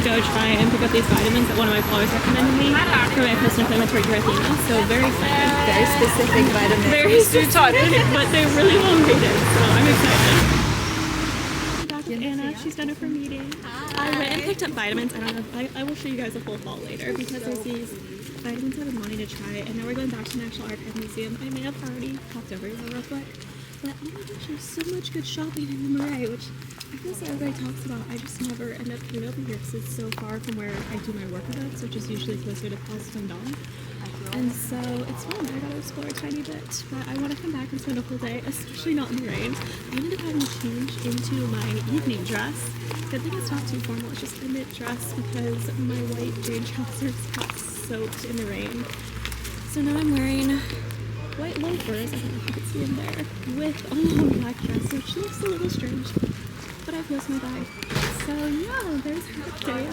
go try and pick up these vitamins that one of my followers recommended me for my post-inflammatory erythema. So very excited. Very specific vitamins. Very specific, but they're really well rated, so I'm excited. I'm back with Anna. She's done it for meeting. I went and picked up vitamins. I don't know. I will show you guys a full haul later because there's these vitamins I've been wanting to try, and now we're going back to the National Archives Museum. I may have already popped over here real quick, but oh my gosh, there's so much good shopping in the Marais, which I feel like everybody talks about. I just never end up coming over here because it's so far from where I do my work events, which is usually closer to Place Vendôme. And so it's fun. I gotta explore a tiny bit, but I want to come back and spend a whole day, especially not in the rain. I ended up having to change into my evening dress. Good thing it's not too formal. It's just a knit dress because my white jean trousers got soaked in the rain. So now I'm wearing white loafers, I don't know if you can see them there, with a long black dress, which looks a little strange, but I post my bag. So yeah, there's that day.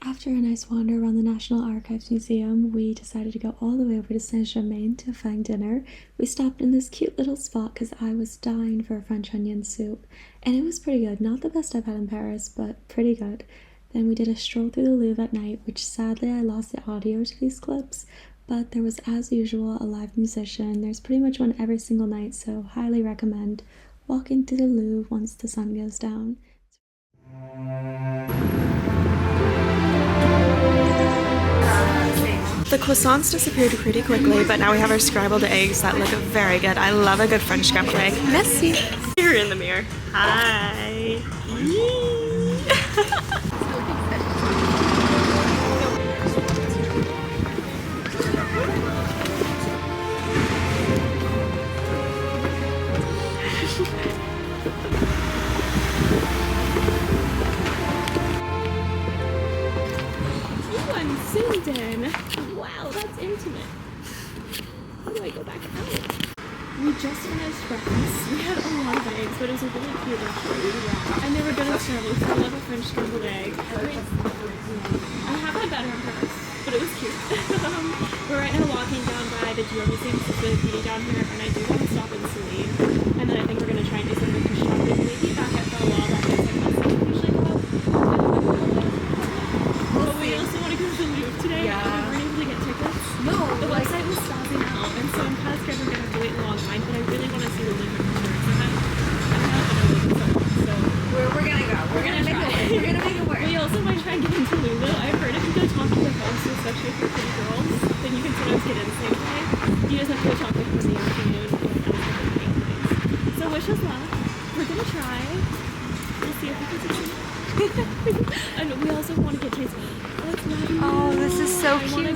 After a nice wander around the National Archives Museum, we decided to go all the way over to Saint-Germain to find dinner. We stopped in this cute little spot because I was dying for a French onion soup, and it was pretty good. Not the best I've had in Paris, but pretty good. Then we did a stroll through the Louvre at night, which sadly I lost the audio to these clips, but there was, as usual, a live musician. There's pretty much one every single night, so highly recommend walking through the Louvre once the sun goes down. The croissants disappeared pretty quickly, but now we have our scrambled eggs that look very good. I love a good French scrambled egg. Merci. You're in the mirror. Hi. Sinden. Wow, that's intimate. How do I go back out? We just finished breakfast. We had a lot of eggs, but it was a really cute restaurant. I've never been to scrambled, so I love a French scrambled egg. I have had better in Paris, but it was cute. We're right now walking down by the Dior Museum, so it's really pretty down here, and I do want to stop in Celine. And then I think we're going to try and do some vintage shopping. Maybe back at the Louvre, that is like us usually go. But we also want to go to the Louvre today. Yeah. We weren't able to get tickets. No. The website was stopping out, and so I'm kind of scared we're going to have to wait a long line, but I really want to see the Louvre in Couture. So I've not been able to so long, so we're going to go. We're going to make it work. We're going to make it work. We also might try and get into Louvre. I've heard if you go talk to the host, especially if you're pretty girls, then you can sometimes get in the same way. You just have to go talk to them in the afternoon. So wish us luck. We're going to try. We'll see if we can succeed. And we also want to get taste. Oh, this is so cute.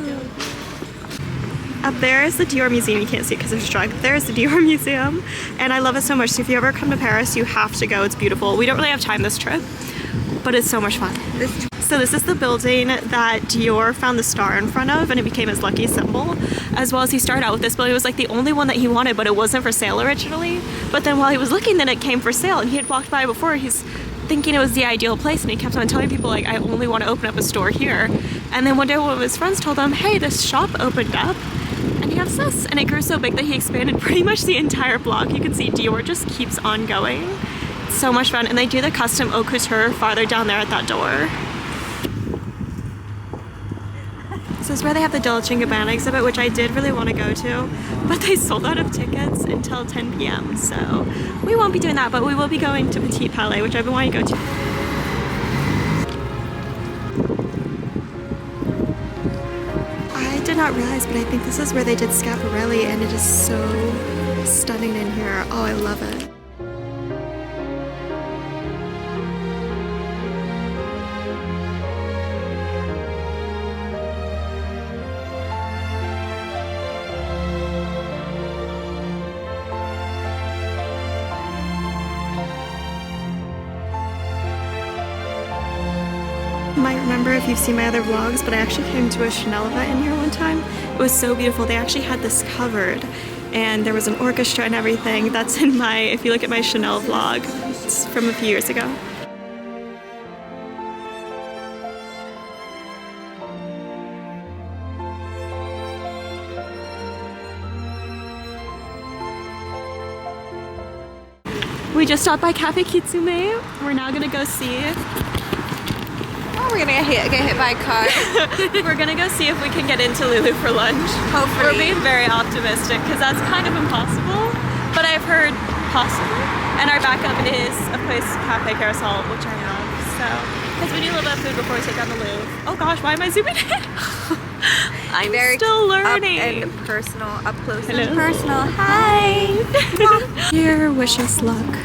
Up there is the Dior Museum. You can't see it because there's drug. There is the Dior Museum, and I love it so much. So if you ever come to Paris, you have to go. It's beautiful. We don't really have time this trip, but it's so much fun. So this is the building that Dior found the star in front of, and it became his lucky symbol. As well as he started out with this building. It was like the only one that he wanted, but it wasn't for sale originally. But then while he was looking, then it came for sale, and he had walked by before. He's thinking it was the ideal place, and he kept on telling people like, I only want to open up a store here. And then one day one of his friends told him, hey, this shop opened up, and he obsessed, and it grew so big that he expanded pretty much the entire block. You can see Dior just keeps on going. It's so much fun, and they do the custom haute couture farther down there at that door. This is where they have the Dolce & Gabbana exhibit, which I did really want to go to, but they sold out of tickets until 10 p.m. So we won't be doing that, but we will be going to Petit Palais, which I've been wanting to go to. I did not realize, but I think this is where they did Schiaparelli, and it is so stunning in here. Oh, I love it. might remember if you've seen my other vlogs, but I actually came to a Chanel event in here one time. It was so beautiful. They actually had this covered and there was an orchestra and everything. That's in my, if you look at my Chanel vlog, it's from a few years ago. We just stopped by Cafe Kitsume. We're now gonna go see. Oh, we're gonna get hit by a car. We're gonna go see if we can get into Louvre for lunch. Hopefully. We're being very optimistic because that's kind of impossible, but I've heard possible. And our backup is a place, Cafe Carousel, which I love. So, because we need a little bit of food before we take on the Louvre. Oh gosh, why am I zooming in? I'm very still learning. Up and personal, up close Hello. and personal. Hi. Here, wish us luck.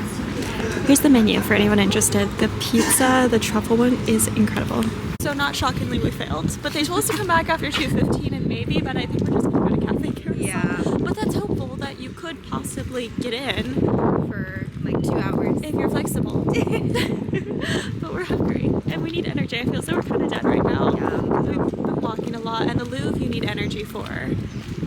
Here's the menu for anyone interested. The pizza, the truffle one, is incredible. So not shockingly, we failed. But they told us to come back after 2:15 and maybe, but I think we're just gonna go to Cafe Carousel. Yeah. But that's hopeful that you could possibly get in. For like 2 hours. If you're flexible. But we're hungry and we need energy. I feel so we're kind of dead right now. Yeah. We've been walking a lot, and the Louvre you need energy for.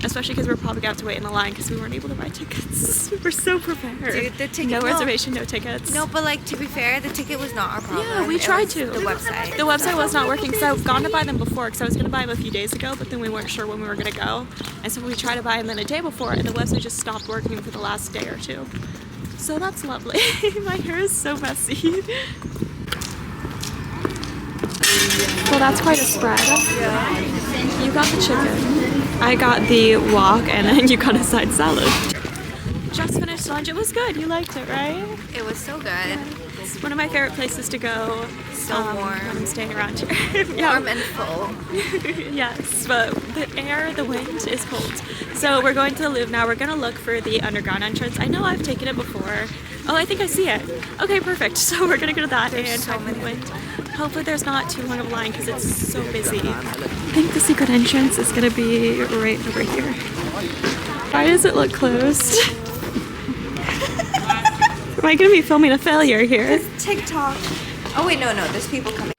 Especially because we're probably going to have to wait in the line because we weren't able to buy tickets. We're so prepared. Dude, the ticket. No reservation, no tickets. No, but like to be fair, the ticket was not our problem. Yeah, we It tried was to. The website. The website was not working, so I've gone to buy them before because I was going to buy them a few days ago, but then we weren't sure when we were going to go. And so we tried to buy them then a day before, and the website just stopped working for the last day or two. So that's lovely. My hair is so messy. Well, that's quite a spread. Yeah. You got the chicken. I got the wok, and then you got a side salad. Just finished lunch. It was good. You liked it, right? It was so good. It's one of my favorite places to go. So warm. When I'm staying around here. Yeah. Warm and full. Yes, but the air, the wind is cold. So we're going to the Louvre now. We're going to look for the underground entrance. I know I've taken it before. Oh, I think I see it. Okay, perfect. So we're going to go to that and so find the many. wind. Hopefully there's not too long of a line because it's so busy. I think the secret entrance is going to be right over here. Why does it look closed? Am I going to be filming a failure here? TikTok. Oh wait, no, there's people coming.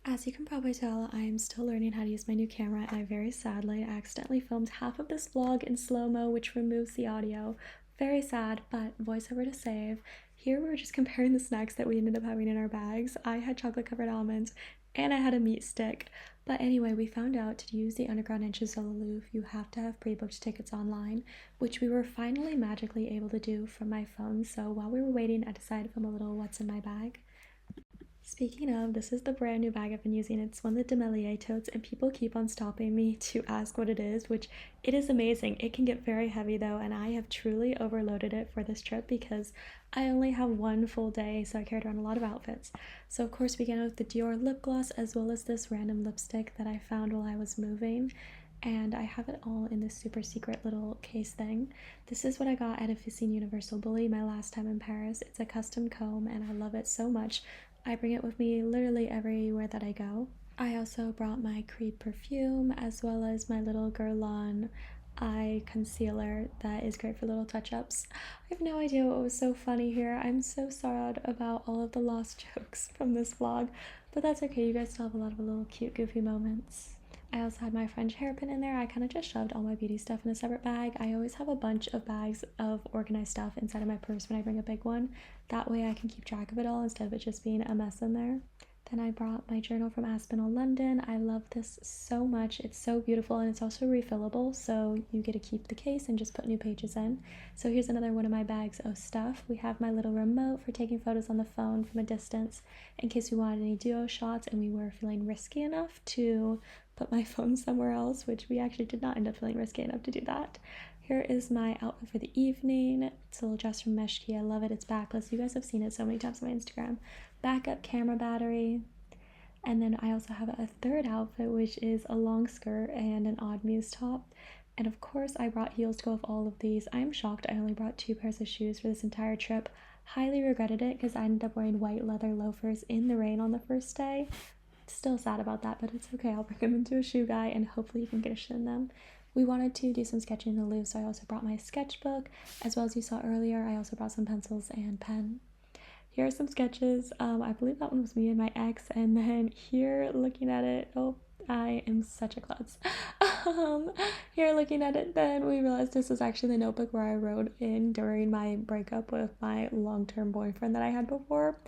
As you can probably tell, I am still learning how to use my new camera, and I very sadly accidentally filmed half of this vlog in slow-mo, which removes the audio. Very sad, but voiceover to save. Here we're just comparing the snacks that we ended up having in our bags. I had chocolate-covered almonds, and I had a meat stick. But anyway, we found out to use the underground entrance of the Louvre, you have to have pre-booked tickets online, which we were finally magically able to do from my phone. So while we were waiting, I decided to film a little what's in my bag. Speaking of, this is the brand new bag I've been using. It's one of the Demelier totes, and people keep on stopping me to ask what it is, which it is amazing. It can get very heavy though, and I have truly overloaded it for this trip because I only have one full day, so I carried around a lot of outfits. So of course we began with the Dior lip gloss as well as this random lipstick that I found while I was moving. And I have it all in this super secret little case thing. This is what I got at Officine Universal Bully my last time in Paris. It's a custom comb and I love it so much. I bring it with me literally everywhere that I go. I also brought my Creed perfume as well as my little Guerlain eye concealer that is great for little touch-ups. I have no idea what was so funny here. I'm so sad about all of the lost jokes from this vlog, but that's okay. You guys still have a lot of little cute goofy moments. I also had my French hairpin in there. I kind of just shoved all my beauty stuff in a separate bag. I always have a bunch of bags of organized stuff inside of my purse when I bring a big one. That way I can keep track of it all instead of it just being a mess in there. Then I brought my journal from Aspinall London. I love this so much. It's so beautiful and it's also refillable, so you get to keep the case and just put new pages in. So here's another one of my bags of stuff. We have my little remote for taking photos on the phone from a distance in case we wanted any duo shots and we were feeling risky enough to put my phone somewhere else, which we actually did not end up feeling risky enough to do that. Here is my outfit for the evening. It's a little dress from Meshki. I love it. It's backless. You guys have seen it so many times on my Instagram. Backup camera battery. And then I also have a third outfit, which is a long skirt and an odd muse top. And of course, I brought heels to go with all of these. I am shocked I only brought 2 pairs of shoes for this entire trip. Highly regretted it because I ended up wearing white leather loafers in the rain on the first day. Still sad about that, but it's okay. I'll bring them into a shoe guy and hopefully you can get a shit in them. We wanted to do some sketching in the Louvre, so I also brought my sketchbook. As well as you saw earlier, I also brought some pencils and pen. here are some sketches. I believe that one was me and my ex, and then here looking at it, oh, I am such a klutz. Here looking at it, then we realized this was actually the notebook where I wrote in during my breakup with my long-term boyfriend that I had before.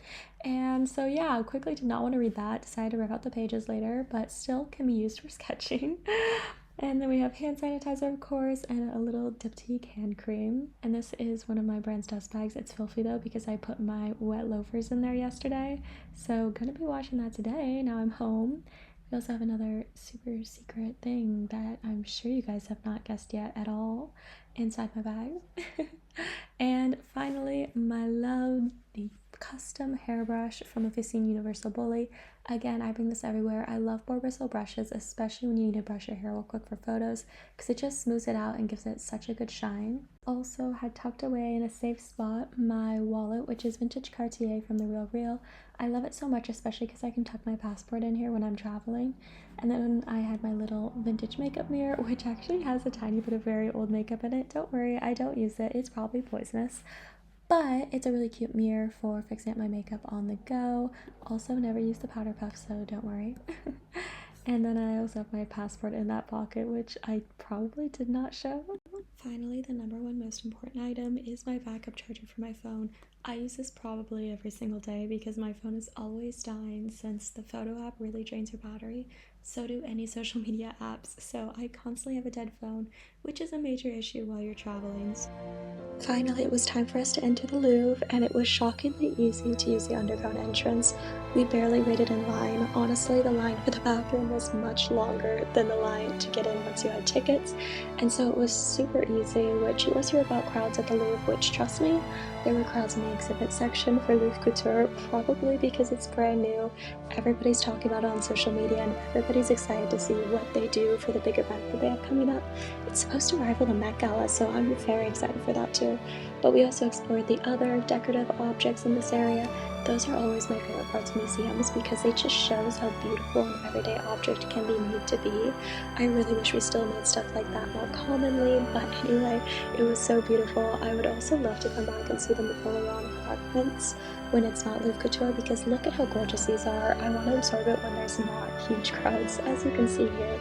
And so yeah, quickly did not want to read that, decided to rip out the pages later, but still can be used for sketching. And then we have hand sanitizer, of course, and a little Diptyque hand cream. And this is one of my brand's dust bags. It's filthy though because I put my wet loafers in there yesterday. So gonna be washing that today. Now I'm home. We also have another super secret thing that I'm sure you guys have not guessed yet at all inside my bag. And finally, my love, the custom hairbrush from Officine Universal Bully. Again, I bring this everywhere. I love boar bristle brushes, especially when you need to brush your hair real quick for photos, because it just smooths it out and gives it such a good shine. Also had tucked away in a safe spot my wallet, which is vintage Cartier from The Real Real. I love it so much, especially because I can tuck my passport in here when I'm traveling. And then I had my little vintage makeup mirror, which actually has a tiny bit of very old makeup in it. Don't worry, I don't use it. It's probably poisonous. But it's a really cute mirror for fixing up my makeup on the go. Also, never use the powder puff, so don't worry. And then I also have my passport in that pocket, which I probably did not show. Finally, the number one most important item is my backup charger for my phone. I use this probably every single day because my phone is always dying since the photo app really drains your battery. So do any social media apps, so I constantly have a dead phone, which is a major issue while you're traveling. Finally, it was time for us to enter the Louvre, and it was shockingly easy to use the underground entrance. We barely waited in line. Honestly, the line for the bathroom was much longer than the line to get in once you had tickets, and so it was super easy, which you always hear about crowds at the Louvre, which, trust me, there were crowds in the exhibit section for Louvre Couture, probably because it's brand new. Everybody's talking about it on social media, and everybody's excited to see what they do for the big event that they have coming up. It's supposed to rival the Met Gala, so I'm very excited for that too. But we also explored the other decorative objects in this area. Those are always my favorite parts of museums because they just shows how beautiful an everyday object can be made to be. I really wish we still made stuff like that more commonly, but anyway, it was so beautiful. I would also love to come back and see the Napoleon fragments when it's not Louvre Couture, because look at how gorgeous these are. I want to absorb it when there's not huge crowds, as you can see here.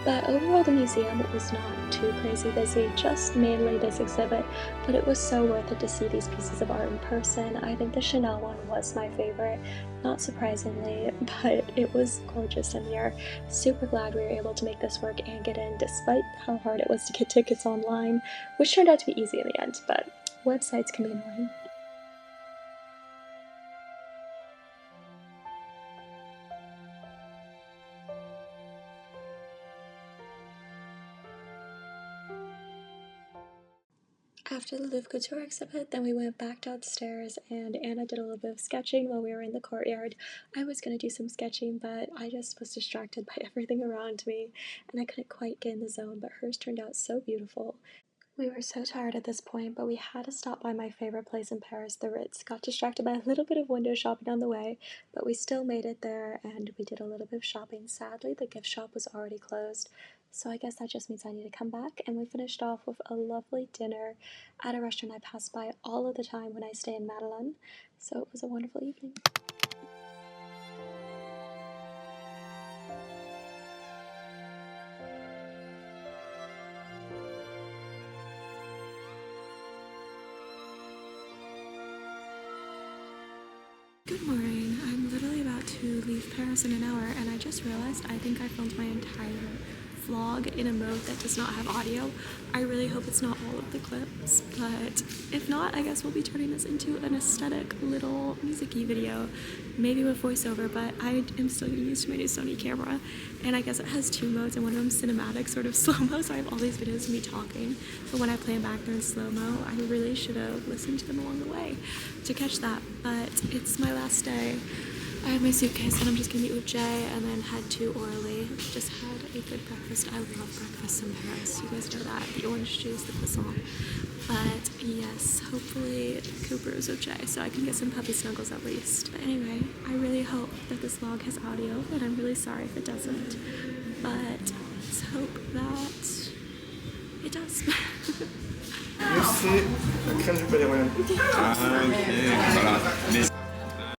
But overall, the museum was not too crazy busy, just mainly this exhibit, but it was so worth it to see these pieces of art in person. I think the Chanel one was my favorite, not surprisingly, but it was gorgeous, and we are super glad we were able to make this work and get in, despite how hard it was to get tickets online, which turned out to be easy in the end, but websites can be annoying. After the Louvre Couture exhibit, then we went back downstairs and Anna did a little bit of sketching while we were in the courtyard. I was going to do some sketching, but I just was distracted by everything around me and I couldn't quite get in the zone, but hers turned out so beautiful. We were so tired at this point, but we had to stop by my favorite place in Paris, the Ritz. Got distracted by a little bit of window shopping on the way, but we still made it there and we did a little bit of shopping. Sadly, the gift shop was already closed, so I guess that just means I need to come back, and we finished off with a lovely dinner at a restaurant I pass by all of the time when I stay in Madeleine, so it was a wonderful evening. Good morning. I'm literally about to leave Paris in an hour, and I just realized I think I filmed my entire vlog in a mode that does not have audio. I really hope it's not all of the clips, but if not, I guess we'll be turning this into an aesthetic little music-y video, maybe with voiceover, but I am still getting used to my new Sony camera, and I guess it has two modes, and one of them cinematic, sort of slow-mo, so I have all these videos of me talking, but when I play them back, they're in slow-mo. I really should have listened to them along the way to catch that, but it's my last day. I have my suitcase and I'm just gonna meet with Jay and then head to Orly. Just had a good breakfast. I love breakfast in Paris. You guys know that. The orange juice, the croissant. But yes, hopefully Cooper is with Jay so I can get some puppy snuggles at least. But anyway, I really hope that this vlog has audio, and I'm really sorry if it doesn't. But let's hope that it does. Nous c'est la crème du palais royal. Ah ok, voilà. Mais